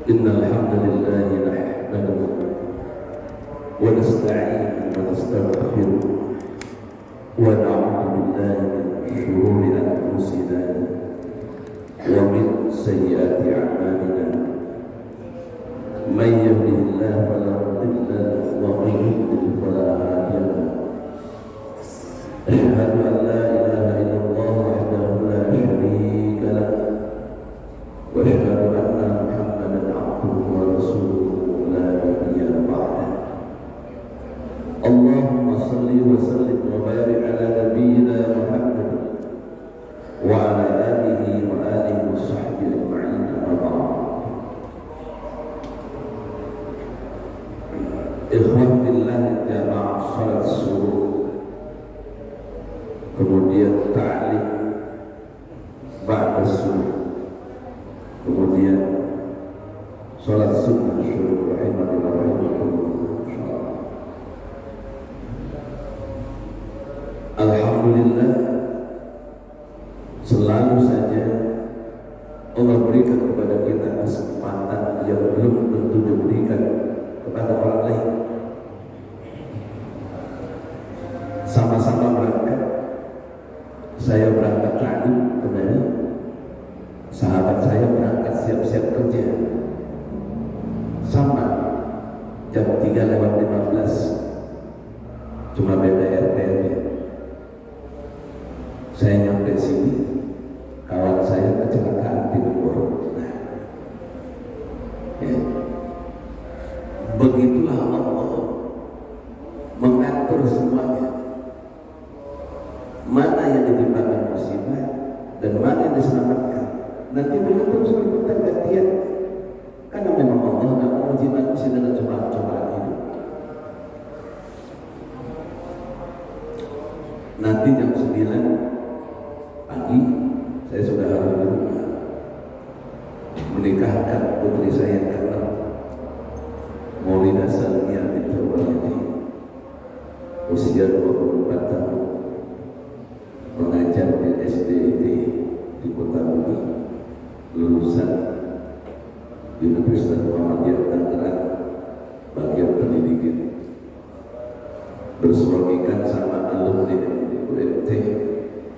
إن الحمد لله نحمده ونستعينه ونستغفره ونعوذ بالله من شرور أنفسنا ومن سيئات أعمالنا من يهده الله فلا مضل له ومن يضلل فلا هادي له أشهد أن لا إله إلا الله وحده لا شريك له وأشهد أن محمدا عبده ورسوله لا نبي بعده اللهم صل وسلم وبارك على نبينا محمد وعلى آله وآله وصحبه أجمعين أما بعد Ikhwan fillah jamaah salat subuh, kemudian ta'lim ba'da subuh, kemudian salat sunnah syuruh rahimakumullah. Alhamdulillah, selalu saja Allah berikan kepada kita kesempatan yang belum tentu diberikan kepada orang lain. Sama-sama berangkat, saya berangkat tadi, kemudian sahabat saya berangkat siap-siap kerja, sama jam 3:15, cuma beda RT-nya. Saya nyampe sini, kawan saya kecelakaan di Bogor. Ya. Begitulah Allah mengatur semuanya. Mana yang ditimpakan musibah dan mana yang diselamatkan. Nanti dulu terus berputar gantian. Karena memang Allah tidak menguji manusia dengan cobaan-cobaan hidup. Nanti jam 9 pagi saya sudah harus di rumah menikahkan putri saya yang ke-6, Maulida Salmiyah binti Walidi, usia 24 tahun, mengajar di SDIT di Kota Bumi, lulusan Universitas Muhammadiyah Tangerang, bagian pendidikan, bersuamikan sama alumni UMT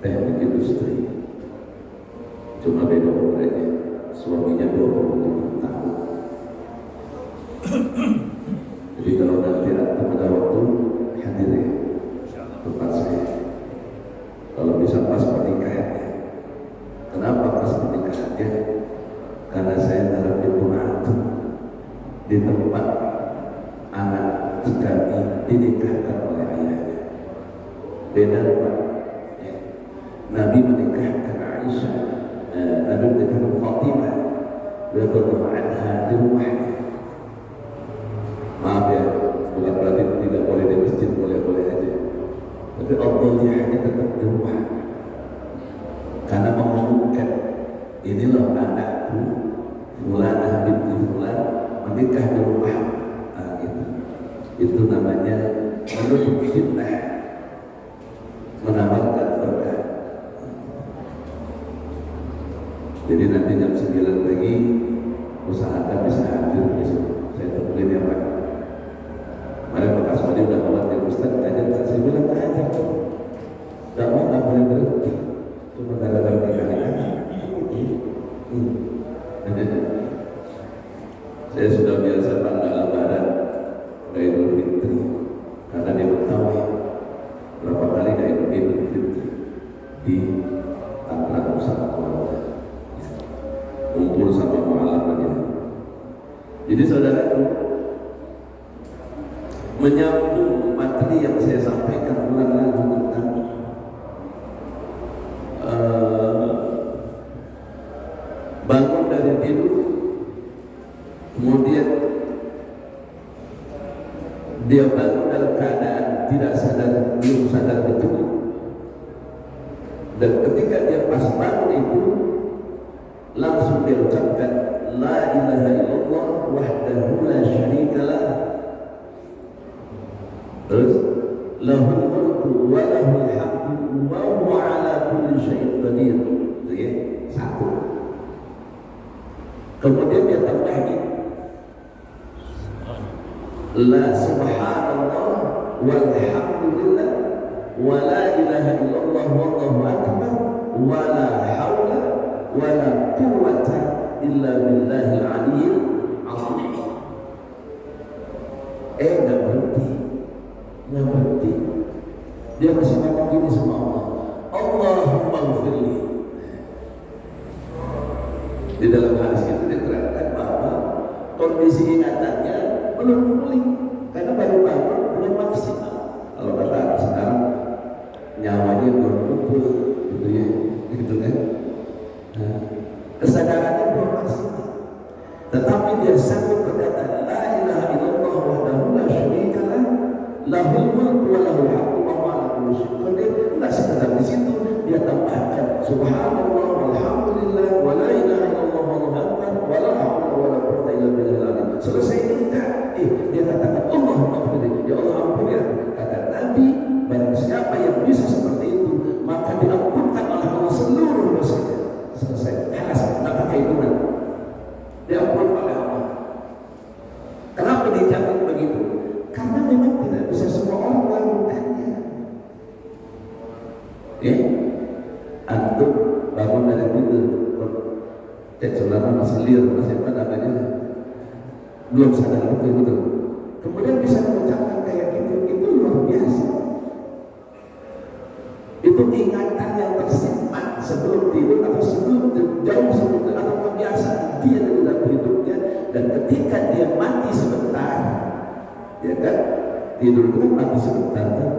Teknik Industri, cuma beda umurnya, suaminya 27 tahun. Jadi kalau nanti ada waktu hadir ya tempat saya. Kalau bisa pas pernikahannya. Kenapa pas pernikahannya? Karena saya harap dibuat di tempat anak kami dinikahkan oleh ayahnya. Beda Pak. Nabi menikahkan Aisyah, Nabi menikahkan Fatimah, radhiyallahu anha di rumahnya. Maaf ya, bukan berarti tidak boleh di masjid, boleh-boleh aja. Tapi Abdullah tetap di rumah. Karena mengumumkan, inilah anakku, Fulanah binti Fulan menikah di rumah. Nah, itu namanya menurut fitnah, menawarkan berkah. Jadi nanti jam 9 pagi usahakan bisa hadir di situ. Saya tungguin ya Pak. Mari Pak Kasmadi udah khawatir Ustaz, ajar tak saya bilang tak ajar. Tak mau tak boleh berhenti. Cuma gara-gara pernikahan. Saya sudah biasa tanggal Lebaran, Idul Fitri, karena dia Betawi. Berapa kali Idul Fitri di Tangerang bersama keluarga, kumpul sama mu'alamannya. Jadi saudaraku, menyambung materi yang saya sampaikan bulan lalu tentang bangun dari tidur, kemudian dia bangun dalam keadaan tidak sadar, belum sadar betul, dan ketika dia pas bangun itu langsung dia ucapkan la ilaha illallah wahdahu la syarikalah, terus lahul mulku wa lahul hamdu wa huwa ala kulli syai'in qadir. Satu. Kemudian dia tambah lagi La subhanallah walhamdulillah wa la ilaha illallah wallahu akbar wa la hawla wa la quwwata illa billahil aliyyil azim. Nggak berhenti. Dia masih ngomong gini sama Allah, Allahumma ghfirli. Di dalam hadis itu diterangkan bahwa kondisi ingatannya belum pulih karena baru bangun, belum maksimal. Kalau kata sekarang nyawanya belum kumpul, gitu ya, gitu kan? Nah, kesadarannya belum maksimal, tetapi dia sanggup berkata, La ilaha illallah wahdahu la syarika lah, lahul mulku wa lahul hamdu wa huwa ala kulli syai'in qadir. Enggak sekedar di situ, dia tambahkan subhanallah walhamdulillah wa la ilaha illallah wallahu akbar wa la haula wa la quwwata illa billah. Selesai itu enggak, dia katakan Allahumma ghfirli, ya Allah ampuni aku. Kata Nabi, barang siapa yang bisa seperti itu, maka diampunkan oleh Allah seluruh dosanya. Selesai, halas, enggak pakai hitungan, diampuni oleh Allah. Kenapa dijamin begitu? Karena memang tidak bisa semua orang melakukannya. Ya, antum bangun dari tidur, saudara masih liar, masih apa namanya, belum sadar betul-betul. Kemudian bisa mengucapkan kayak gitu, itu luar biasa. Itu ingatan yang tersimpan sebelum tidur atau sebelum jauh sebelum atau kebiasaan dia dalam hidupnya, dan ketika dia mati sebentar, ya kan, tidur itu mati sebentar kan?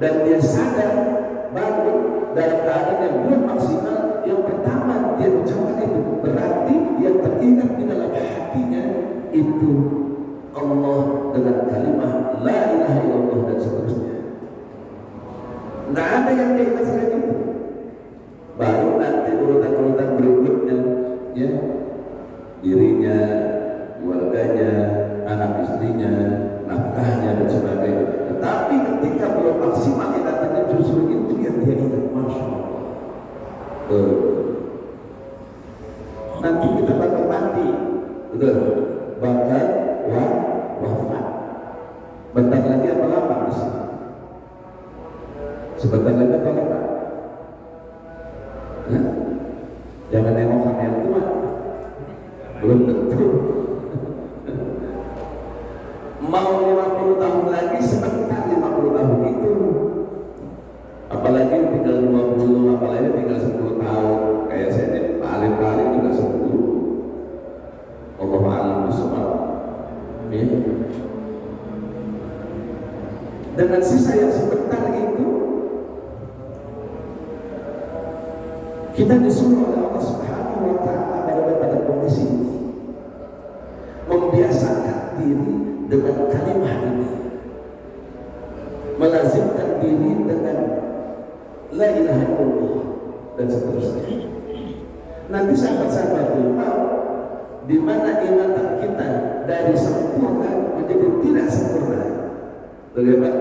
Dan dia sadar bangun dalam keadaan yang belum maksimal, yang pertama dia ucapkan itu berarti yang teringat di dalam hatinya itu Allah dengan kalimat la ilaha illallah dan seterusnya. Nggak ada yang diingat selain itu. Baru nanti urutan-urutan berikutnya, ya, dirinya, keluarganya, anak istrinya, nafkahnya dan sebagainya. Tetapi ketika belum maksimal ingatannya, justru itu yang dia ingat. Masya Allah. Nanti kita bakal mati, betul? Bakal wafat. Bentar lagi apa lama sih? Sebentar lagi apa lama? Jangan nengok sama yang tua. Belum tentu. Mau 50 tahun lagi, sebentar 50 tahun itu. Apalagi tinggal 20, apalagi tinggal 10 tahun. Kayak saya ini paling-paling juga 10. Allah a'lam bishawab. Dengan sisa yang sebentar itu, kita disuruh oleh Allah Subhanahu wa Ta'ala pada kondisi ini membiasakan diri dengan kalimat ini, melazimkan diri dengan la ilaha illallah dan seterusnya. Nanti sahabat-sahabat tahu di mana ingatan kita dari sempurna menjadi tidak sempurna. Bagaimana?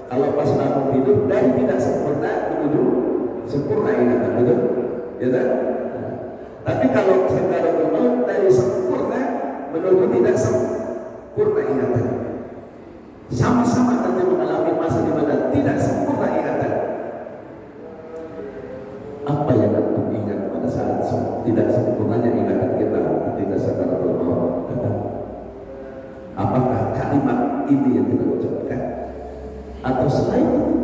Kalau pas bangun tidur dari tidak sempurna menuju sempurna ingatan, betul? Ya kan? Tapi kalau sekarang bermain dari sempurna menuju tidak sempurna ingatan, sama-sama nanti mengalami masa di mana tidak sempurna ingatan. Apa yang akan ingat pada saat tidak sempurnanya ingatan kita ketika sakaratul maut datang? Apakah kalimat ini yang kita ucapkan atau selain itu?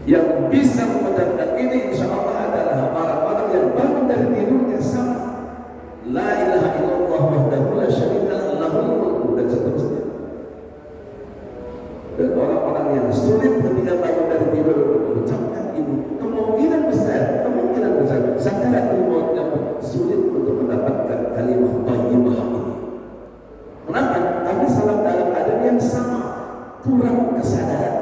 Yang bisa mengucapkan ini insya Allah adalah orang-orang yang bangun dari tidurnya sama la ilaha illallah wahdahu la syarika lah lahul mulku dan seterusnya. Dan orang-orang yang sulit ketika bangun dari tidur mengucapkan ini, kemungkinan besar sakaratul mautnya sulit untuk mendapatkan kalimat thayyibah ini. Kenapa? Karena salah dalam keadaan yang sama, kurang kesadaran.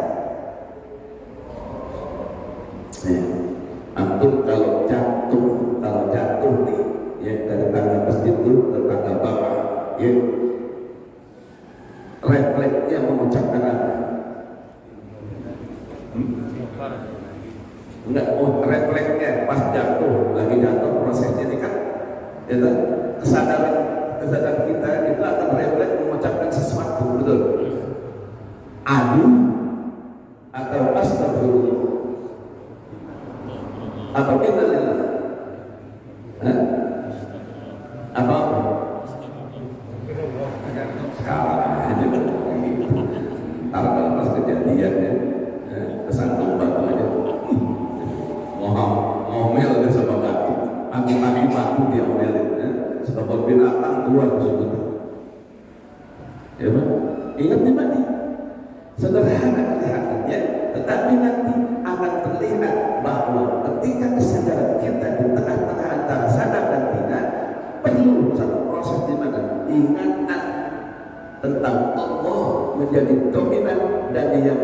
Antum kalau jatuh nih, ya, dari tangga masjid itu ke tangga bawah, ya, refleksnya mengucapkan apa? Enggak, refleksnya pas lagi jatuh prosesnya ini kan, ya, kesadaran kita itu akan atau innalillah? Hah? Apa? Sekarang aja begitu. Ntar kalau pas kejadian ya, kesandung batu aja, ngomel dia sama batu, maki-maki batu dia omelin, sebab binatang keluar tersebut. Ya Pak, ingat nih Pak nih, sederhana kelihatannya, tetapi nanti akan terlihat bahwa ketika kesadaran kita di tengah-tengah antara sadar dan tidak, perlu satu proses di mana ingatan tentang Allah menjadi dominan dan yang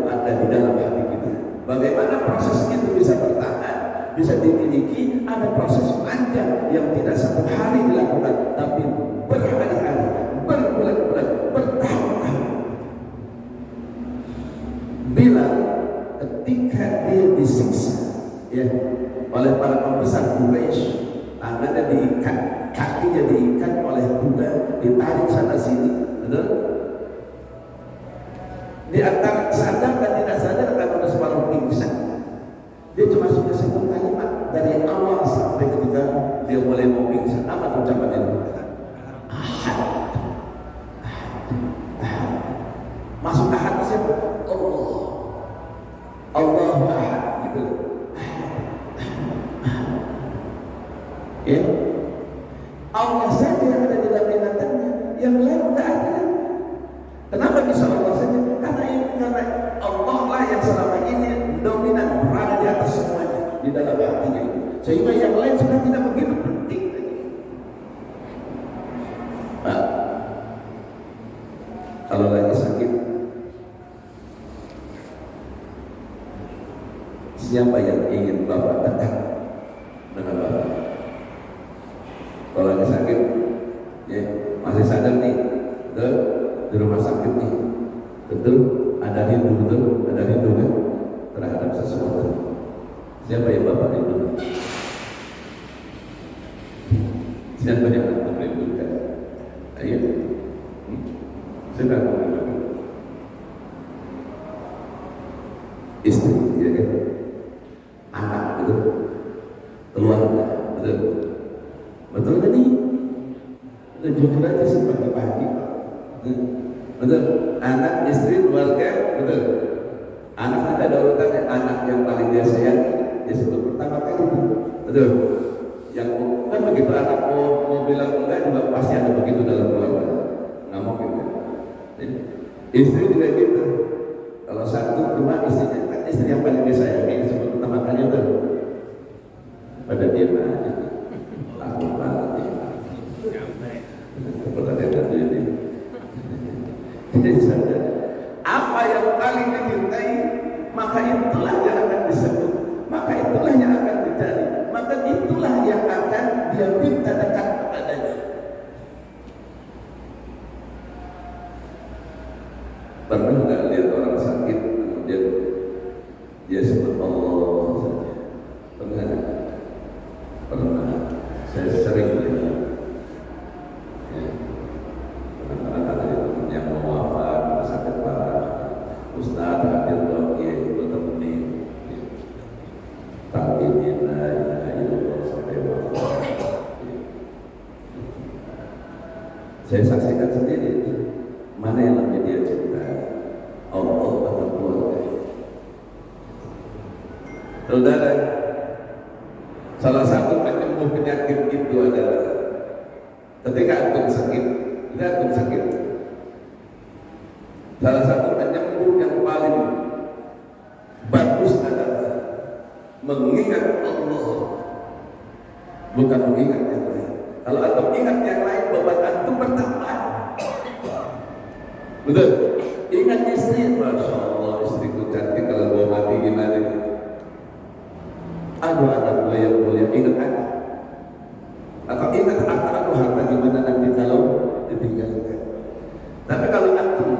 ada di dalam hati kita. Bagaimana proses itu bisa bertahan, bisa dimiliki? Ada proses panjang yang tidak satu hari dilakukan, tapi berhari-hari, berbulan-bulan, bertahun-tahun. Bila ketika dia disiksa ya oleh para pembesar Quraisy, tangannya diikat, kakinya diikat oleh kuda, ditarik sana sini, benar? Di antara sadar dan tidak sadar akan ada separuh pingsan. Dia cuma sudah sebut kalimat dari awal sampai ketika dia mulai mau pingsan. Apa ucapan itu? Ahad. Ahad. Masuk ahad siapa? Allah. Allah ahad gitu. Ya. Allah saja yang ada di dalam ingatannya, yang lain tidak ada. Kenapa bisa Allah saja? Karena Allah lah yang selama ini dominan, berada di atas semuanya, di dalam hatinya itu. Sehingga yang lain sudah tidak begitu penting lagi. Nah, kalau lagi sakit, siapa yang ingin Bapak dekat dengan Bapak? Kalau lagi sakit, ya masih sadar nih, betul, di rumah sakit nih, betul, ada rindu, betul, ada rindu kan terhadap sesuatu. Siapa yang Bapak rindu? Siapa yang Bapak rindukan? Ayo, siapa merindukan? Istri, ya kan? Anak, betul, keluarga, betul. Betul tadi, jujur aja sih pagi-pagi, betul. Anak, istri, keluarga, betul. Anak ada urutannya, anak yang paling dia sayang disebut pertama kali, betul. Yang kan begitu anak mau bilang enggak juga pasti ada begitu dalam keluarga, nggak mungkin kan? Istri juga gitu. Kalau satu cuma istrinya, kan istri yang paling dia sayangi disebut pertama kali, betul. Pada dia aja. Jadi sadar apa yang paling dicintai, maka itulah yang akan disebut, maka itulah yang akan dicari, maka itulah yang akan dia minta dekat kepadanya. Pernah nggak lihat orang sakit kemudian dia sebut Allah saja? Pernah? Pernah. Saya sering lihat. Yang mau wafat, sakit parah, Ustaz hadir dong, ya itu temenin. Takbirin la ilaha illallah sampai wafat. Saya saksikan sendiri, mana yang lebih dia cinta, Allah atau keluarga. Saudara, salah satu penyembuh penyakit itu adalah ketika antum sakit, antum sakit. Salah satu penyembuh yang paling bagus adalah mengingat Allah, bukan mengingat yang lain. Kalau antum ingat yang lain, beban antum bertambah. Betul. Ingat istri, masya Allah, istriku cantik, kalau gua mati gimana? Aduh anak gue yang mulia, ingat anak. Atau ingat harta harta gimana nanti kalau ditinggalkan. Tapi kalau antum,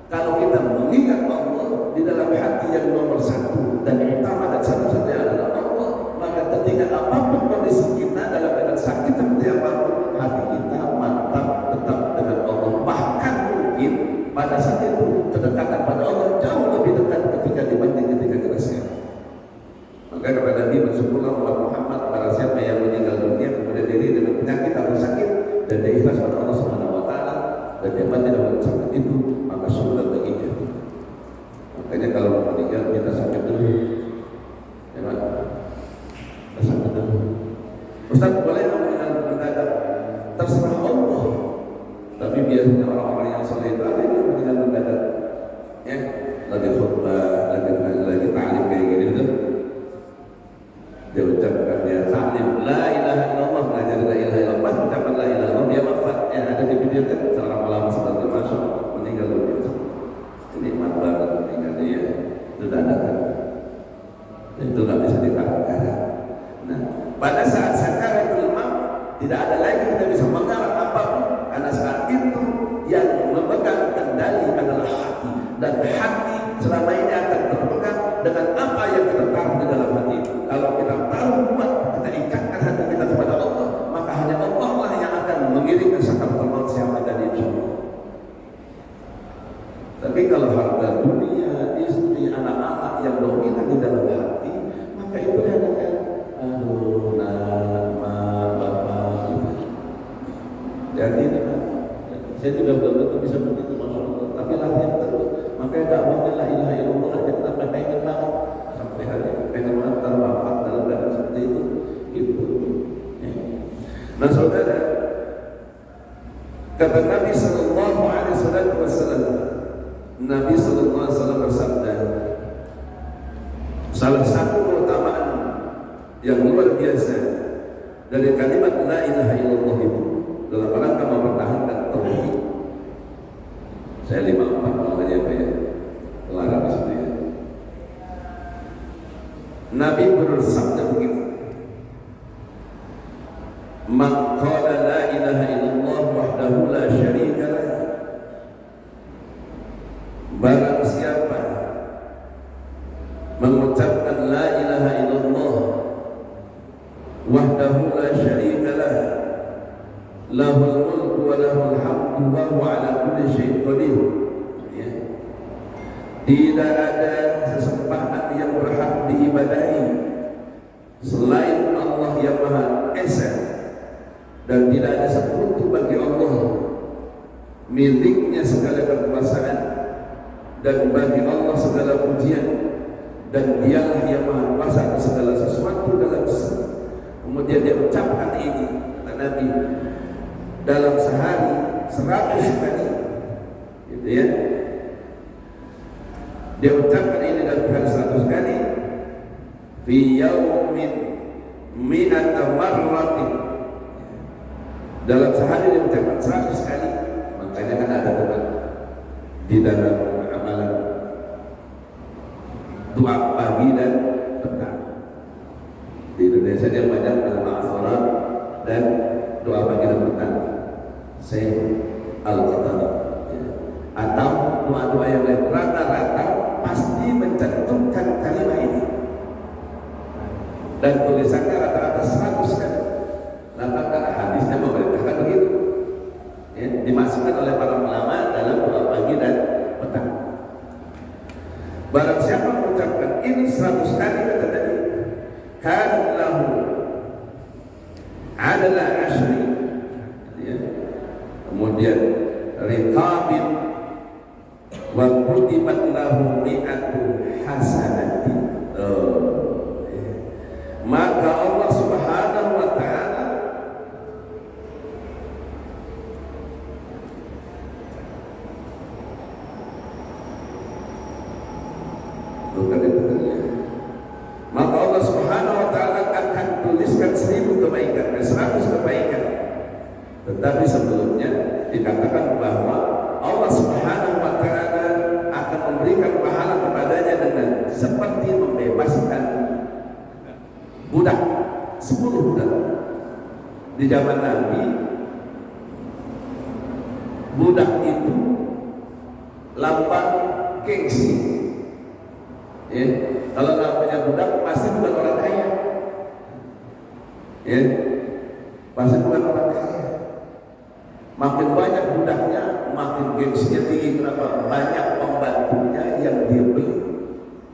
kalau kita mengingat Allah di dalam hati yang nomor satu dan yang utama dan satu-satunya adalah Allah, maka ketika apapun kondisi kita dalam keadaan sakit seperti apapun, hati kita mantap tetap dengan Allah. Bahkan mungkin pada saat itu kedekatan pada Allah jauh lebih dekat ketika dibanding ketika kita sehat. Maka kepada Nabi Rasulullah Muhammad, barang siapa yang meninggal dunia kemudian diri dengan penyakit atau sakit dan dia ikhlas pada Allah Subhanahu wa taala dan dia mati dalam sakit itu, maka surga baginya. Makanya kalau meninggal kita sakit dulu. Ya, Pak. Kita sakit dulu. Ustaz, boleh meninggal mendadak? Terserah Allah. Tapi biasanya orang-orang yang soleh itu ada yang meninggal mendadak. Ya, lagi khutbah, lagi ta'lim kayak gini tuh. Dia ucapkan, dia ta'lim la ilaha illallah, belajar la ilaha illallah, ucapkan la ilaha illallah, dia wafat. Ya, ada di video kan seorang ulama seperti masuk meninggal dunia. Ini nikmat banget meninggal dia. Itu dadakan. Itu nggak bisa dikatakan. Nah, pada saat sakaratul maut tidak ada lagi kita bisa mengarang apapun, karena saat itu yang memegang kendali adalah hati, dan hati selama ini akan terpegang dengan apa yang kita taruh di dalam hati. Kalau kita taruh kuat, kita ikatkan hati kita kepada Allah, maka hanya Allah lah yang akan mengirimkan sakaratul maut siapa tadi, insyaallah. Tapi kalau harta dunia, istri, anak-anak yang dominan di dalam hati, maka itu adalah aduh, nama, bapak, gitu. Jadi saya juga belum tentu bisa begitu, masya Allah. Tapi latihan terus. Makanya dakwahnya la ilaha illallah aja kita pengen banget sampai hari pengen banget terwafat dalam keadaan seperti itu. Gitu. Nah saudara, kata Nabi Sallallahu Alaihi Wasallam, Nabi Sallallahu Alaihi Wasallam bersabda, salah satu keutamaan yang luar biasa dari kalimat la ilaha illallah itu dalam rangka mempertahankan tauhid. Saya 54 namanya apa ya? Larang di situ ya. Nabi bersabda begini, man qala la ilaha illallah wahdahu la syarika lah, barang siapa mengucapkan la ilaha illallah wahdahu la syarika lah, lahul mulku wa lahul hamdu wa huwa ala kulli syai'in qadir. Ya. Tidak ada sesembahan yang berhak diibadahi selain Allah yang Maha Esa, dan tidak ada sekutu bagi Allah, miliknya segala kekuasaan dan bagi Allah segala pujian, dan dialah yang Maha Kuasa atas segala sesuatu dalam Kemudian dia ucapkan ini, Nabi, dalam sehari 100 kali, gitu ya. Dia ucapkan ini dalam sehari 100 kali. Fi yaumin mi'ata marratin. Dalam sehari dia ucapkan 100 kali. Makanya kan ada tempat di dalam amalan doa pagi dan petang. Di Indonesia dia banyak al-ma'furat dan doa pagi dan petang. Saya al-Qatani, atau doa-doa yang lain, rata-rata pasti mencantumkan kalimat ini, dan tulisannya rata-rata 100 kali. Rata-rata hadisnya memberitakan begitu, ya, dimasukkan oleh para ulama dalam doa pagi dan petang. Barang siapa mengucapkan ini 100 kali, kata tadi, kan lahu adalah asri, ya. Kemudian riqabin wa kutibat lahu mi'atu hasanatin. Maka Allah Subhanahu wa ta'ala maka Allah Subhanahu wa ta'ala akan tuliskan 1000 kebaikan dan 100 kebaikan. Tetapi sebelumnya dikatakan bahwa Allah Subhanahu wa ta'ala akan memberikan pahala kepadanya dengan seperti membebaskan budak, 10 budak. Di zaman Nabi, budak itu lambang gengsi, ya. Kalau nggak punya budak pasti bukan orang kaya, ya, pasti bukan orang kaya. Makin banyak budaknya, makin gengsinya tinggi. Kenapa? Banyak pembantunya yang dia beli,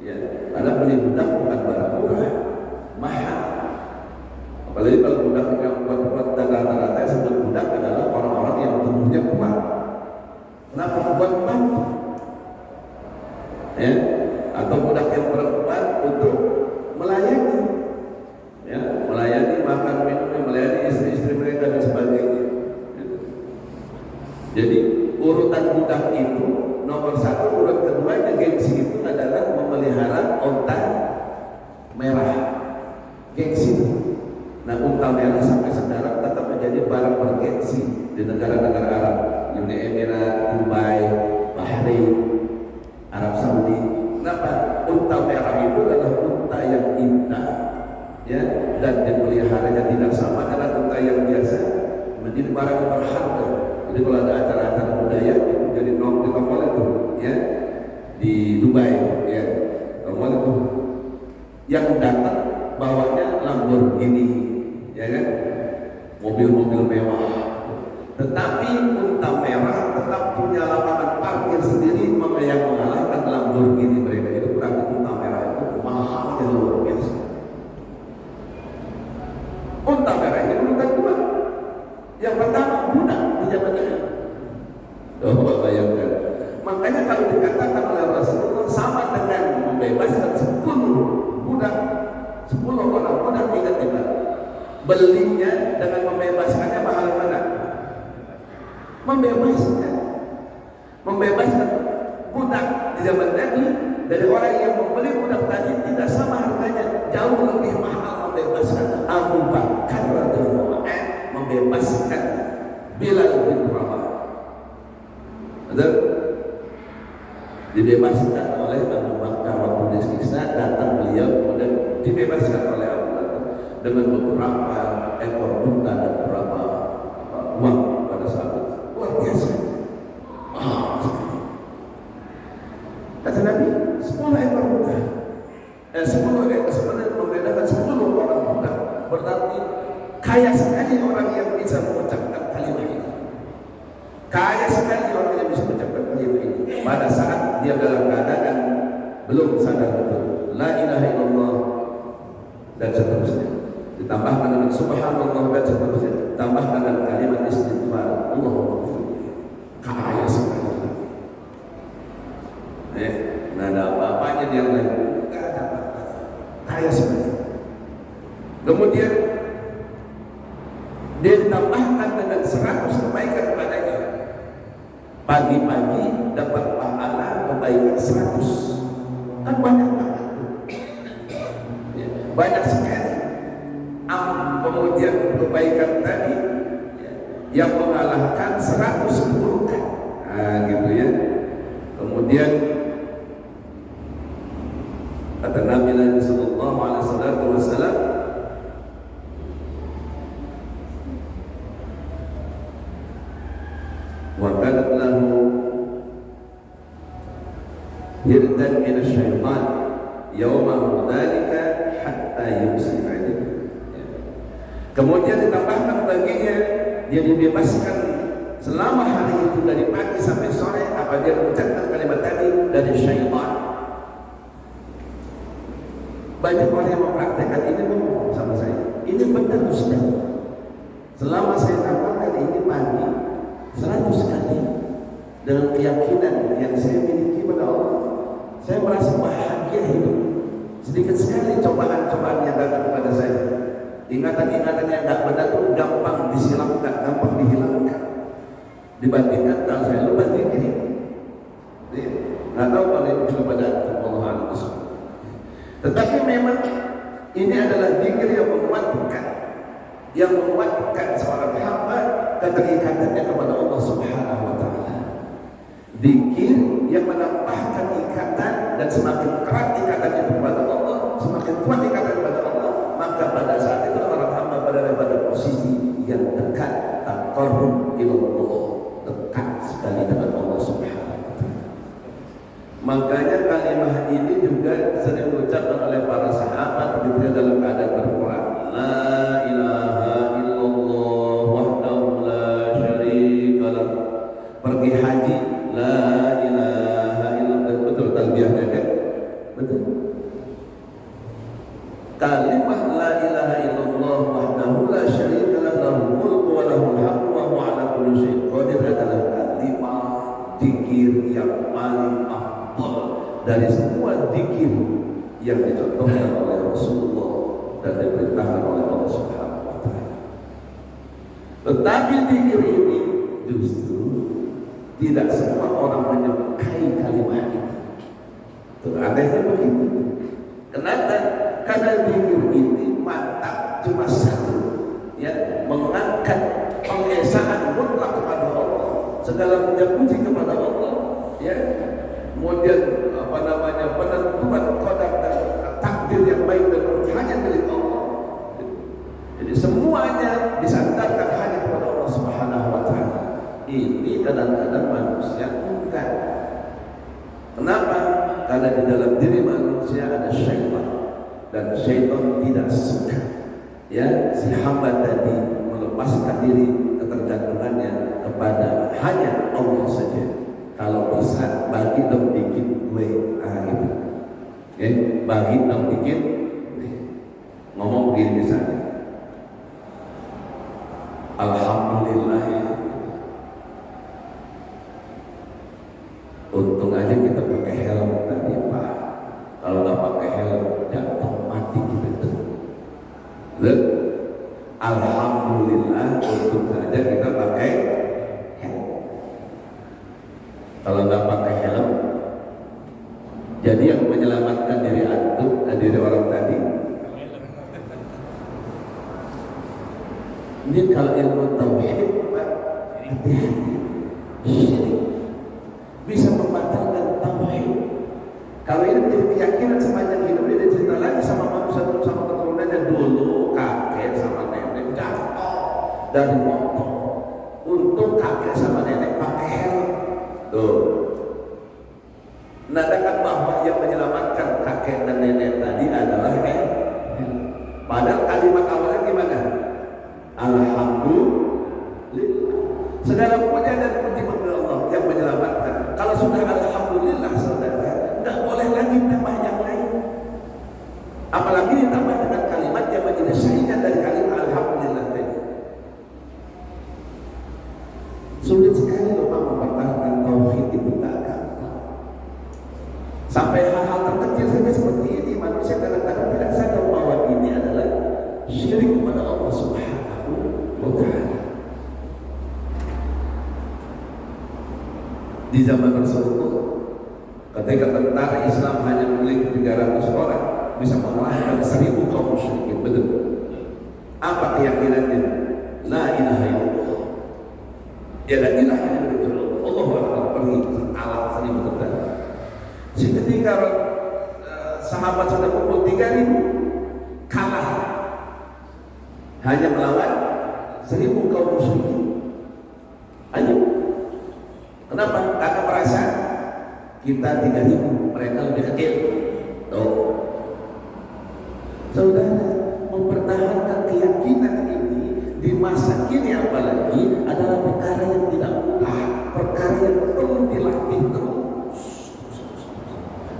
ya. Karena beli budak bukan barang murah, mahal. Apalagi kalau budak yang kuat-kuat dan rata-rata yang sebut budak adalah orang-orang yang tubuhnya kuat. Kenapa kuat? Ya, atau budak yang perempuan untuk melayani, ya, melayani makan minum, melayani istri-istri mereka dan sebagainya. Jadi urutan budak itu nomor satu, urut keduanya gengsi itu adalah memelihara unta merah, gengsi. Nah, unta merah sampai sekarang tetap menjadi barang bergengsi di negara-negara Arab, Uni Emirat, Dubai, Bahrain, Arab Saudi. Kenapa? Unta merah itu adalah unta yang indah, ya, dan dipeliharanya tidak sama dengan unta yang biasa, menjadi barang yang berharga. Jadi kalau ada acara-acara budaya itu jadi nongol itu, ya, di Dubai, ya, nongol itu yang datang bawanya Lamborghini, ya kan, mobil-mobil mewah. Tetapi unta merah tetap punya lapangan parkir sendiri, yang mengalahkan Lamborghini mereka. Itu berarti unta merah itu mahalnya luar biasa. Unta merah ini bukan cuma yang pertama budak di zaman ini. Coba bayangkan. Makanya kalau dikatakan oleh Rasulullah sama dengan membebaskan 10 budak, 10 orang budak, ingat-ingat, belinya dengan membebaskannya mahal mana? Membebaskan budak di zaman Nabi dari orang yang membeli budak tadi tidak sama harganya, jauh lebih mahal membebaskan Abu Bakar radhiyallahu anhu, membebaskan Bilal bin Rabah. Betul? Dibebaskan oleh Abu Bakar waktu disiksa, datang beliau kemudian dibebaskan oleh Abu Bakar dengan beberapa ekor unta dan beberapa uang pada saat itu. Luar biasa. Kata Nabi, 10 ekor unta, 10 ekor sebenarnya membedakan 10 orang unta. Berarti kaya sekali orang yang bisa mengucapkan kalimat ini. Kaya sekali orang yang bisa mengucapkan kalimat ini pada saat dia dalam keadaan belum sadar betul la ilaha illallah dan seterusnya, ditambahkan dengan subhanallah dan seterusnya, ditambahkan dengan kalimat istighfar, Allahumma ghfirli. Kaya sekali. Nggak ada apa-apanya dia lain, nggak ada apa-apa. Kaya sekali. Kemudian dia ditambahkan dengan 100 kebaikan kepadanya. Pagi-pagi dapat pahala kebaikan 100. Kan banyak banget. Ya, banyak sekali. Kemudian kebaikan tadi yang mengalahkan 100 keburukan. Nah, gitu ya. Kemudian kata Nabi sallallahu alaihi wasallam, wa kanat lahu yirdan min asy-syaitan yawma dzalika hatta yusib alayhi. Kemudian ditambahkan baginya, dia dibebaskan selama hari itu dari pagi sampai sore apa dia mengucapkan kalimat tadi dari syaitan. Banyak orang yang mempraktekkan ini ngomong sama saya, ini benar Ustaz. Selama saya dapatkan ini pagi 100 kali dengan keyakinan yang saya miliki pada Allah, saya merasa bahagia hidup. Sedikit sekali cobaan-cobaan yang datang kepada saya, ingatan-ingatan yang tidak benar itu gampang disilangkan, gampang dihilangkan. Dibandingkan kalau saya lupa zikir, nggak tahu kalau itu juga pada Allah Al-Quran. Tetapi memang ini adalah zikir yang menguatkan seorang hamba keterikatannya kepada Allah Subhanahu wa Ta'ala. Zikir yang menambahkan ikatan, dan semakin erat ikatannya kepada Allah, semakin kuat ikatan kepada Allah, maka pada saat itu orang hamba berada pada posisi yang dekat, taqarrub ilallah, dekat sekali dengan Allah Subhanahu wa Ta'ala. Makanya kalimat ini juga sering diucapkan oleh para sahabat ketika dalam keadaan berperang. La ilaha illallah wahdahu la syarika lah. Pergi haji, la ilaha illallah. Betul talbiyahnya kan? Betul. Kalimat la ilaha illallah wahdahu dari semua zikir yang dicontohkan oleh Rasulullah dan diperintahkan oleh Allah Subhanahu wa taala. Tetapi zikir ini justru tidak semua orang menyukai kalimat ini. Anehnya begitu. Kenapa? Karena zikir ini mantap cuma satu, ya, mengangkat pengesaan mutlak kepada Allah, segala puji kepada Allah, ya. Kemudian penentuan qadar dan takdir yang baik dan buruk hanya milik Allah. Jadi semuanya disandarkan hanya kepada Allah Subhanahu wa taala. Ini kadang-kadang manusia enggak. Kenapa? Karena di dalam diri manusia ada syaitan, dan syaitan tidak suka, ya, si hamba tadi melepaskan diri ketergantungannya kepada hanya Allah saja. Kalau bisa bagi dong bikin gue, gitu. Ya, bagi dong bikin gue. Ngomong begini misalnya, alhamdulillah, ya. Untung aja kita pakai helm tadi, Pak. Kalau nggak pakai helm, jatuh mati kita tuh. Alhamdulillah, untung saja kita pakai helm. Kalau nggak pakai helm, jadi yang menyelamatkan diri antum dan diri orang tadi. Ini kalau ilmu tauhid, Pak, hati-hati. Syirik bisa membatalkan tauhid. Kalau ini menjadi keyakinan sepanjang hidup, dia cerita lagi sama manusia, sama keturunannya. Dulu kakek sama nenek jatuh dari motor, untung kakek sama nenek pakai helm. Tuh, menandakan bahwa yang menyelamatkan kakek dan nenek tadi adalah helm. Padahal kalimat awalnya gimana? Alhamdulillah. Segala puja dan puji bagi Allah yang menyelamatkan. Kalau sudah alhamdulillah, saudara, nggak boleh lagi tambah yang lain. Apalagi ditambah dengan kalimat yang menjadi syariat dari kalimat alhamdulillah tadi. Sulit sekali loh Pak mempertahankan tauhid itu, tak gampang. Sampai hal-hal terkecil saja seperti ini, manusia kadang-kadang tidak sadar bahwa ini adalah syirik kepada Allah Subhanahu wa taala. Di zaman Rasulullah, ketika tentara Islam hanya memiliki 300 orang, bisa mengalahkan 1000 kaum musyrikin. Betul. Apa keyakinannya? La ilaha illallah. Ya, la ilaha illallah. Allahu akbar. Pergi alat 1000 tentara. Ketika sahabat sudah kumpul 3000, kalah hanya melawan 1000 kaum musyrikin. Ayo. Kenapa? Karena merasa kita 3000, mereka lebih kecil. Tuh, saudara, mempertahankan keyakinan ini di masa kini apalagi adalah perkara yang tidak mudah, perkara yang perlu dilatih terus.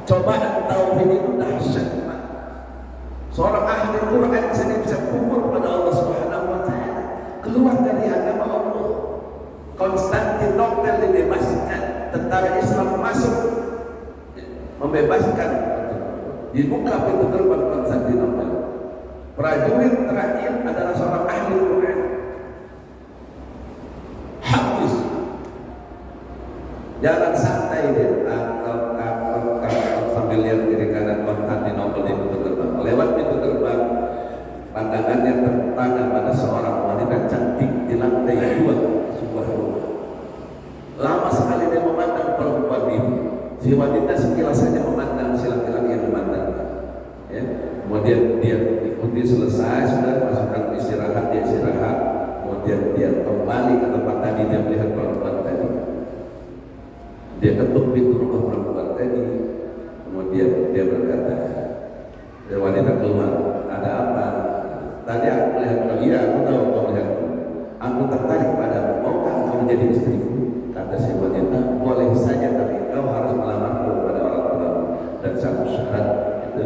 Cobaan tauhid itu dahsyat, Pak. Seorang ahli Quran saja bisa kufur pada Allah Subhanahu wa taala, keluar dari agama Allah. Konstantinopel dibebaskan, tentara Islam masuk, membebaskan, dibuka pintu gerbang Konstantinopel. Prajurit terakhir adalah seorang ahli Quran, Hafiz. Jalan santai dia, sambil lihat kiri kanan Konstantinopel di pintu gerbang. Lewat pintu gerbang, pandangannya terpana pada seorang wanita cantik di lantai 2 sebuah rumah. Lama sekali dia memandang perempuan itu. Si wanita sekilas saja memandang si laki-laki yang memandangnya. Ya. Kemudian dia ikuti selesai, sudah masukkan istirahat, dia istirahat. Kemudian dia kembali ke tempat tadi dia melihat perempuan tadi. Dia ketuk pintu rumah perempuan tadi. Kemudian dia berkata, wanita keluar, ada apa? Tadi aku melihat kau. Iya, aku tahu kau melihatku. Aku tertarik padamu. Maukah kau menjadi istriku? Kata si wanita, boleh saja, tapi engkau harus melamarku pada orang tuamu, dan satu syarat itu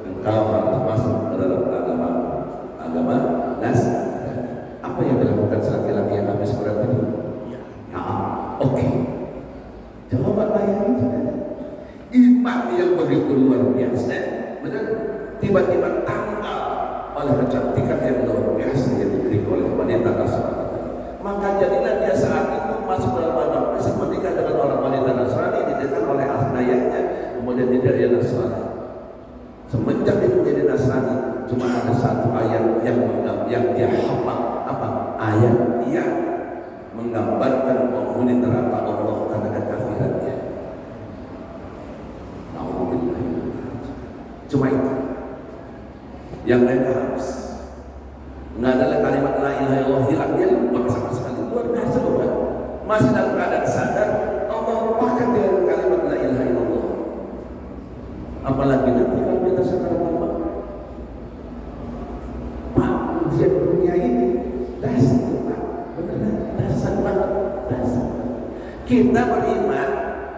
engkau harus masuk ke dalam agama Nasrani. Apa yang dilakukan laki-laki yang habis berat ini? Ya, oke. Coba bayangin, saudara. iman yang begitu luar biasa, benar, tiba-tiba tangkap oleh kecantikan yang luar biasa yang diberikan oleh wanita Nasrani. Maka jadilah dia saat itu masuk dalam agama Islam, menikah dengan orang wanita Nasrani, didikan oleh ayahnya, kemudian dia Nasrani. Semenjak itu menjadi Nasrani, cuma ada satu ayat yang dia hafal, apa? Ayat yang menggambarkan penghuni neraka Allah karena kekafirannya. Alhamdulillah. Cuma itu. Yang lain habis. Nggak ada kalimat la ilaha illallah hilang, dia lupa sama sekali. Luar biasa loh, kan? Masih dalam keadaan sadar, Allah lupakan dengan kalimat la ilaha illallah. Apalagi nanti kalau kita sadar Allah, Pak, ujian dunia ini dasar, Pak, beneran dasar banget, dasar. Kita beriman,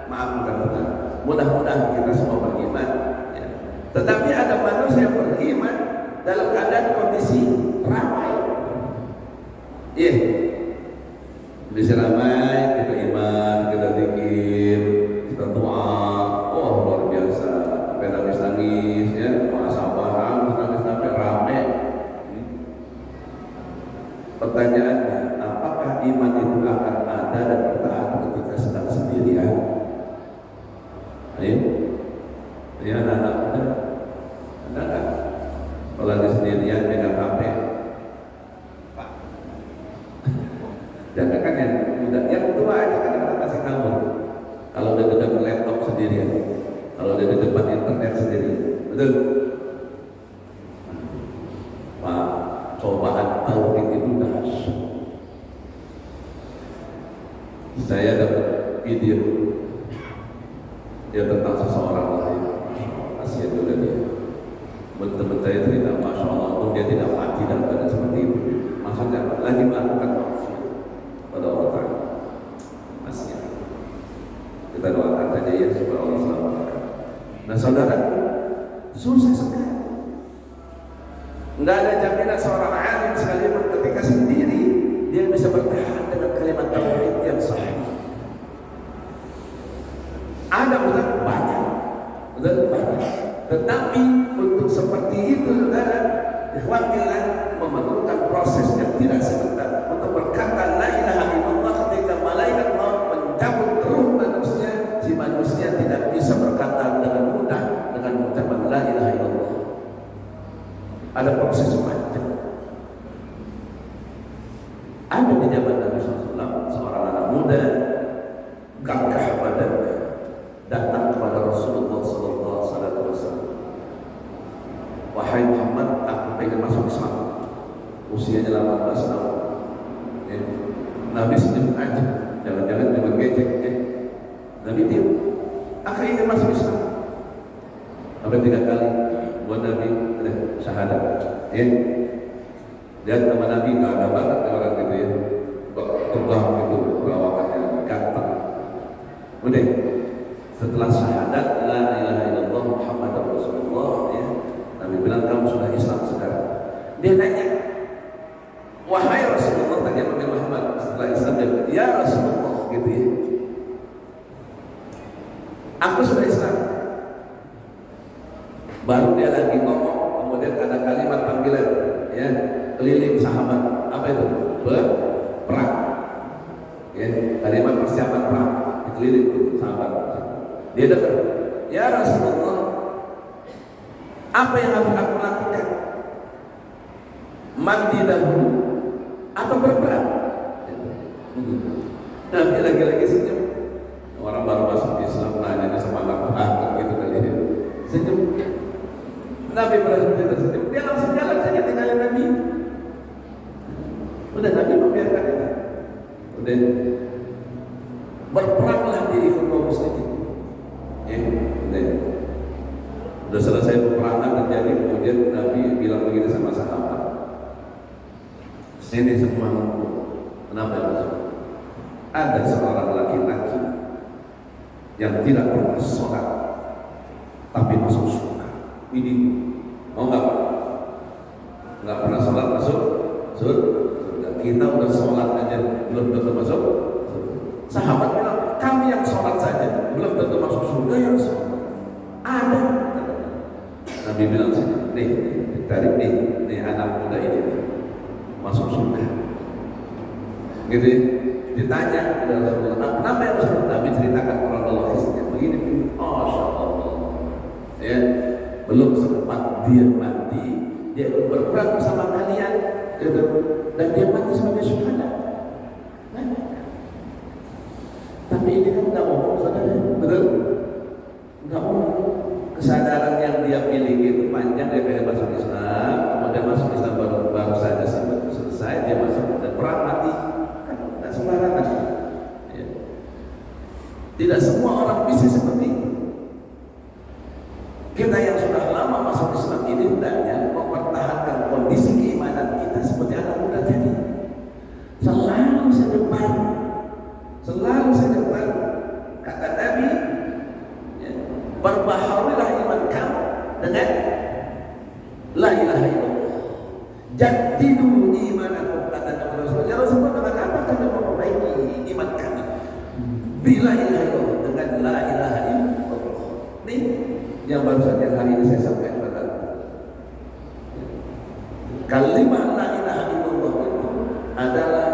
maaf bukan benar. Mudah-mudahan kita semua beriman. Ya. Tetapi ada manusia yang beriman dalam keadaan kondisi ramai. Iya, bisa ramai, kita iman, kita zikir, kita doa. Oh luar biasa, sampai nangis-nangis ya, muhasabah, nangis sampai ramai. Pertanyaannya, apakah iman itu akan ada dan bertahan ketika sedang sendirian? Ayo, ya anak-anak muda, ada kan? Kalau lagi sendirian pegang HP, Pak, jangan kan yang muda, yang tua aja kan masih ngawur. Kalau udah depan laptop sendirian, kalau udah di depan internet sendirian, betul? Pak, cobaan tauhid itu dahsyat. Saya dapat video dia tentang seseorang lain, kasihan juga dia. Teman saya cerita, Masya Allah, dia tidak mati dalam keadaan seperti itu. Maksudnya lagi melakukan maksiat pada Allah Ta'ala. Kasihan. Kita doakan saja ya supaya Allah selamatkan. Nah saudara, susah sekali. Nggak ada jaminan seorang alim sekalipun ketika sendiri dia bisa bertahan dengan kalimat tauhid yang sahih. Ada banyak, banyak. Tetapi untuk seperti itu, saudara, ikhwanillah, memerlukan proses yang tidak sebentar untuk berkata la ilaha illallah ketika malaikat maut mencabut ruh manusia, si manusia tidak bisa berkata dengan mudah dengan ucapan la ilaha illallah. Ada proses panjang. Ada di zaman Nabi SAW seorang anak muda gagah badannya datang kepada Rasulullah SAW. Wahai Muhammad, aku pengen masuk Islam. Usianya 18 tahun. Nabi senyum aja, jangan-jangan cuma ngejek. Nabi diam. Aku ingin masuk Islam. Sampai 3 kali buat Nabi syahadat. Lihat nama Nabi nggak ada banget orang gitu ya. Terbang gitu, perawakannya ganteng. Udah. Setelah syahadat la ilaha illallah Muhammadar Rasulullah, ya, Nabi bilang kamu sudah Islam sekarang. Dia nanya, wahai Rasulullah, tadi Nabi Muhammad setelah Islam dia bilang, ya Rasulullah gitu ya, aku sudah Islam. Baru dia lagi ngomong, kemudian ada kalimat panggilan, ya, keliling sahabat. Apa itu? Perang. Ya, kalimat persiapan perang, dikeliling sahabat. Dia dengar, ya Rasulullah, apa yang harus aku lakukan? Mandi dahulu atau berperang? Nabi lagi-lagi senyum. Orang baru masuk Islam nanya semangat banget gitu kali ini. Senyum. Nabi berhasil senyum. Dia langsung jalan saja tinggalin Nabi. Udah Nabi membiarkan itu. Udah berperanglah di ikut kaum muslimin. Udah selesai peperangan terjadi, kemudian Nabi bilang begini sama sahabat, sini semua ngumpul. Kenapa ya Rasul? Ada seorang laki-laki yang tidak pernah sholat tapi masuk surga. Ini mau nggak Pak? Nggak pernah sholat masuk surga. Kita udah sholat aja belum tentu masuk surga. Sahabat bilang, kami yang sholat saja belum tentu masuk surga ya Rasul. ditarik nih anak muda ini nih, masuk surga. Gitu ya. Ditanya kepada Rasulullah, kenapa ya Rasulullah? Nabi ceritakan kronologisnya begini, Masya Allah. Ya, belum sempat dia mati, dia ikut berperang bersama kalian, gitu. Dan dia mati sebagai syuhada. Tapi ini kan nggak ngomong, saudara, betul? Nggak ngomong. Kesadaran yang dia miliki itu panjang dari masuk Islam, kemudian masuk Islam baru saja sampai selesai dia masuk dan perang mati, kan nggak sembarangan. Ya. Tidak semua orang bisa seperti itu. Kita yang sudah lama masuk Islam ini hendaknya mempertahankan kondisi keimanan kita seperti anak muda tadi. Selalu saja baru, selalu saja baru. Kata Nabi, ya, berbaharulah iman kamu dengan la ilaha illallah. Jadidu imanakum, kata Nabi Rasulullah. Ya Rasulullah, dengan apa kami memperbaiki iman kami? Bila ilaha illallah, dengan la ilaha illallah. Nih yang baru saja hari ini saya sampaikan kepada kalimat la ilaha illallah itu adalah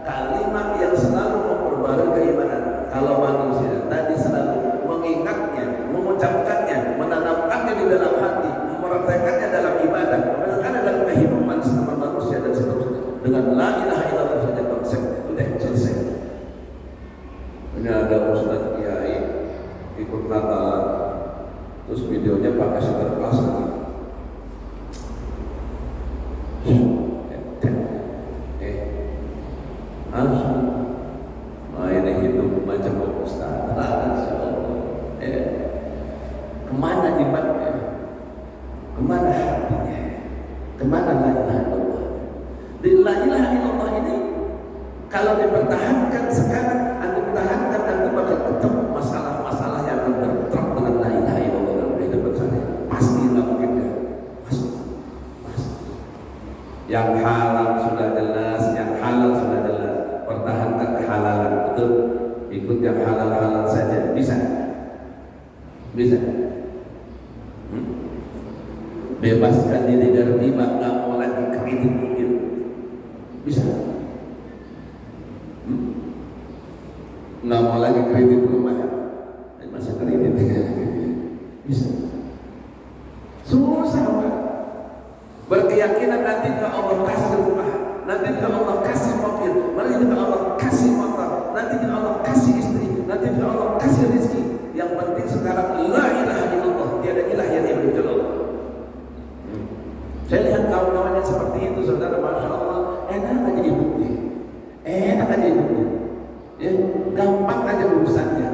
kalimat yang selalu memperbarui keimanan. Kalau manusia tadi selalu mengingatnya, mengucapkannya, menanamkannya di dalam hati, mempraktekannya dalam ibadah, mempraktekannya dalam kehidupan sama manusia dan seterusnya. Dengan la ilaha illallah saja konsep sudah selesai. Ini ada Ustaz Kiai ikut Natalan, terus videonya pakai sinterklas lagi. Ini hidup macam Ustaz. Kemana imannya? Kemana hatinya? Kemana la ilaha illallah? Di la ilaha illallah ini kalau dipertahankan sekarang, anda pertahankan, anda bakal ketemu masalah-masalah yang akan bertruk dengan la ilaha illallah dalam kehidupan saya. Pasti nggak mungkin ya. Pasti. Yang halal sudah jelas, yang halal sudah jelas. Pertahankan kehalalan, betul. Ikut yang halal-halal saja, bisa. Bisa. Bebaskan diri dari riba, nggak mau lagi kredit mobil. Bisa. Nggak mau lagi kredit rumah, masa kredit bisa. Susah, Pak. Berkeyakinan nanti kalau Allah kasih rumah, nanti kalau Allah kasih mobil, nanti kalau Allah kasih motor, nanti kalau Allah kasih istri, nanti kalau Allah kasih rezeki. Yang penting sekarang la ilaha illallah, tiada ilah yang diberi Allah. Saya lihat kawan-kawan yang seperti itu, saudara, masya Allah, enak aja hidupnya, enak aja hidupnya, ya, gampang aja urusannya.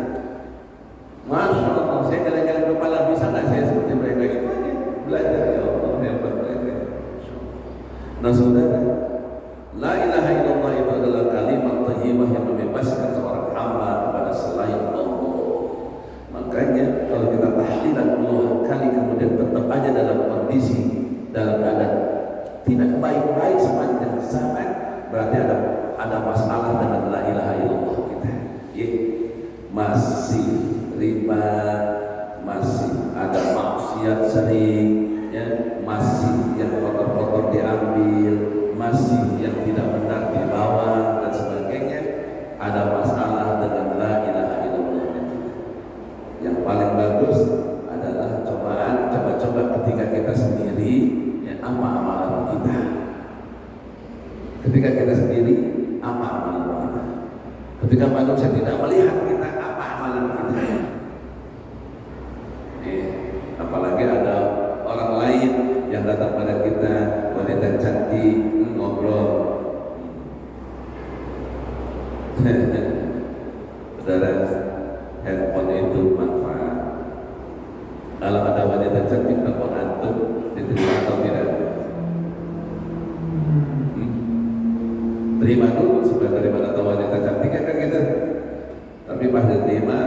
Masya Allah, saya jalan-jalan kepala bisa nggak saya seperti mereka gitu aja, belajar ya Allah, hebat mereka. Nah saudara, la ilaha illallah itu adalah kalimat thayyibah yang membebaskan seorang hamba kepada selain Allah. Makanya kalau kita tahlilan puluhan kali kemudian tetap aja dalam kondisi, dalam keadaan tidak baik-baik sepanjang zaman, berarti ada masalah dengan la ilaha illallah kita. Ya, masih riba, masih ada maksiat sering, ya, masih yang kotor-kotor diambil, masih yang tidak benar dibawa dan sebagainya. Ada masalah dengan la ilaha illallah. Yang paling bagus adalah coba ketika kita sendiri, ya, apa amalan kita. Ketika kita sendiri, apa amalan kita. Ketika manusia tidak melihat kita, apa amalan kita. Apalagi ada orang lain yang datang pada kita, wanita cantik, ngobrol. Saudara, handphone itu manfaat. Kalau ada wanita cantik telepon antum, diterima atau tidak? Terima dulu supaya daripada tahu wanita cantik kan gitu. Tapi pas diterima,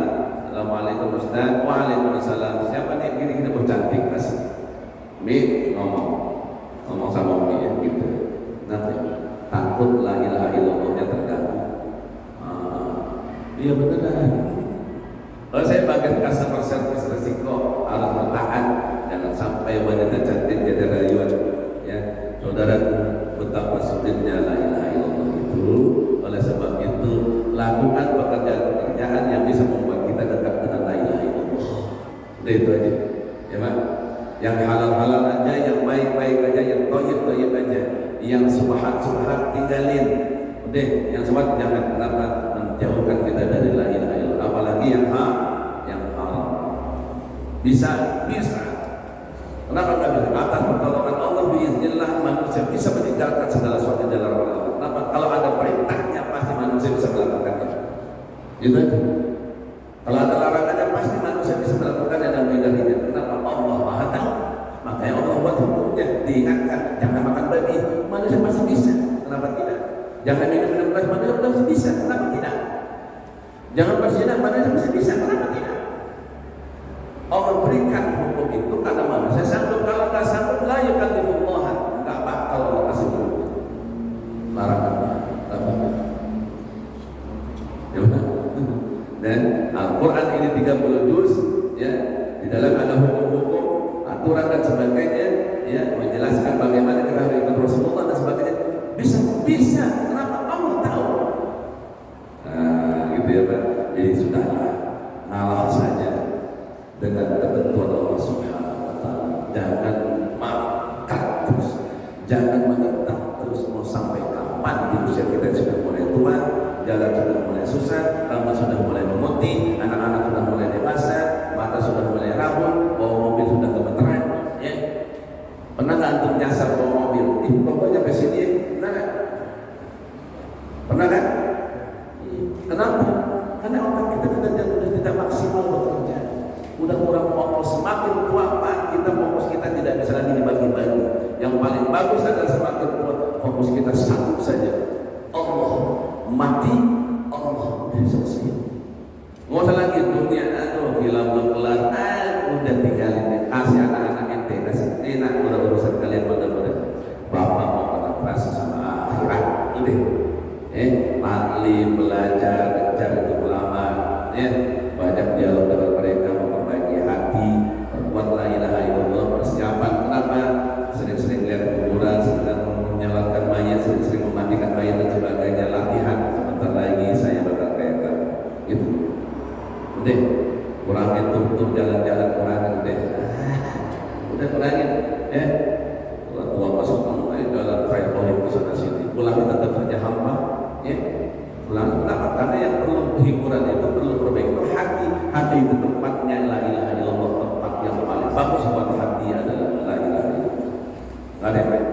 assalamualaikum Ustaz, waalaikumsalam. Siapa nih gini kita cantik kasih. Mi ngomong sama Mi ya gitu. Nanti takut la ilaha illallahnya terganggu. Iya beneran. Kalau saya bagian customer service resiko harus bertahan, jangan sampai wanita cantik jadi subhat tinggalin. Udah, yang subhat jangan, kenapa? Menjauhkan kita dari la ilaha illallah. Apalagi yang haram. Bisa. Kenapa nggak bisa? Atas pertolongan Allah biiznillah manusia bisa meninggalkan segala sesuatu yang dilarang oleh Allah. Kenapa? Kalau ada perintahnya pasti manusia bisa melakukannya. Gitu aja. Kalau ada larangannya pasti manusia bisa melakukannya dan menghindarinya. Kenapa? Allah Maha Tahu. Makanya Allah buat hukumnya, diingatkan jangan makan babi, manusia masih bisa. Kenapa tidak? Jangan minum keras, manusia masih bisa. Kenapa tidak? Jangan berzina, manusia masih bisa. Kenapa tidak? Allah berikan hukum itu karena manusia sanggup. Kalau nggak sanggup, la yukallifullah, nggak bakal Allah kasih hukum larangannya. Ya benar. Dan Al-Quran ini 30 juz, ya, di dalam ada hukum-hukum, aturan dan sebagainya, ya, menjelaskan bagaimana kita harus ikut Rasulullah dan sebagainya. Bisa. Kenapa? Allah tahu. Nah, gitu ya Pak. Jadi sudahlah, ngalah saja dengan ketentuan Allah Subhanahu wa Ta'ala. Jangan makan terus, jangan menentang terus. Mau sampai kapan di usia kita sudah mulai tua, jalan sudah mulai susah, rambut sudah mulai memutih, anak-anak sudah mulai dewasa, mata sudah mulai rabun, bawa mobil sudah gemeteran, ya. Pernah nggak antum nyasar bawa mobil? Pokoknya ke sini, pernah nggak? Pernah kan? Kenapa? Karena otak kita sudah tidak maksimal bekerja, udah kurang fokus. Semakin tua Pak, kita fokus kita tidak bisa lagi dibagi-bagi. Yang paling bagus adalah semakin tua fokus kita satu saja. Allah mati, Allah selesai. Nggak usah lagi dunia film belum kelar, udah tinggalin. Kasih anak-anak ente, kasih enak urusan kalian pada bapak mau konsentrasi sama akhirat. Udah, taklim, belajar, kejar itu ulama, banyak dialog dengan mereka, memperbaiki hati, berbuat la ilaha illallah, persiapan. Kenapa? Sering-sering lihat kuburan, sering menyalatkan mayat, sering memandikan mayat dan sebagainya. Latihan, sebentar lagi saya bakal kayak itu. Udah, kurangin tur jalan-jalan, kurangin udah kurangin, ya. Tua masuk jalan traveling ke sana sini, pulang tetap saja hampa, ya. Pulang kenapa? Karena yang perlu hiburan itu perlu perbaiki hati itu tempatnya la ilaha illallah, tempat yang paling bagus buat hati adalah la ilaha illallah. Nggak ada yang lain.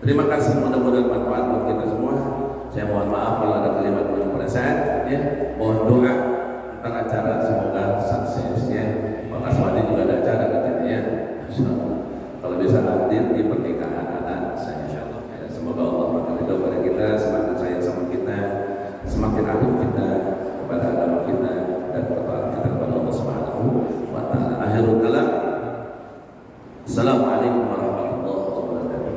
Terima kasih, mudah-mudahan manfaat buat kita semua. Saya mohon maaf kalau ada kalimat yang perasaan, ya. Mohon doa tentang acara, semoga suksesnya. Pak Kaswadi juga ada acara katanya, ya. Kalau bisa hadir di pernikahan anak saya, insyaallah. Ya, semoga Allah berkati kepada kita, semakin sayang sama kita, semakin arif kita kepada agama kita dan ketaatan kita kepada Allah Subhanahu wa Ta'ala. Akhirul kalam. Assalamualaikum warahmatullahi wabarakatuh.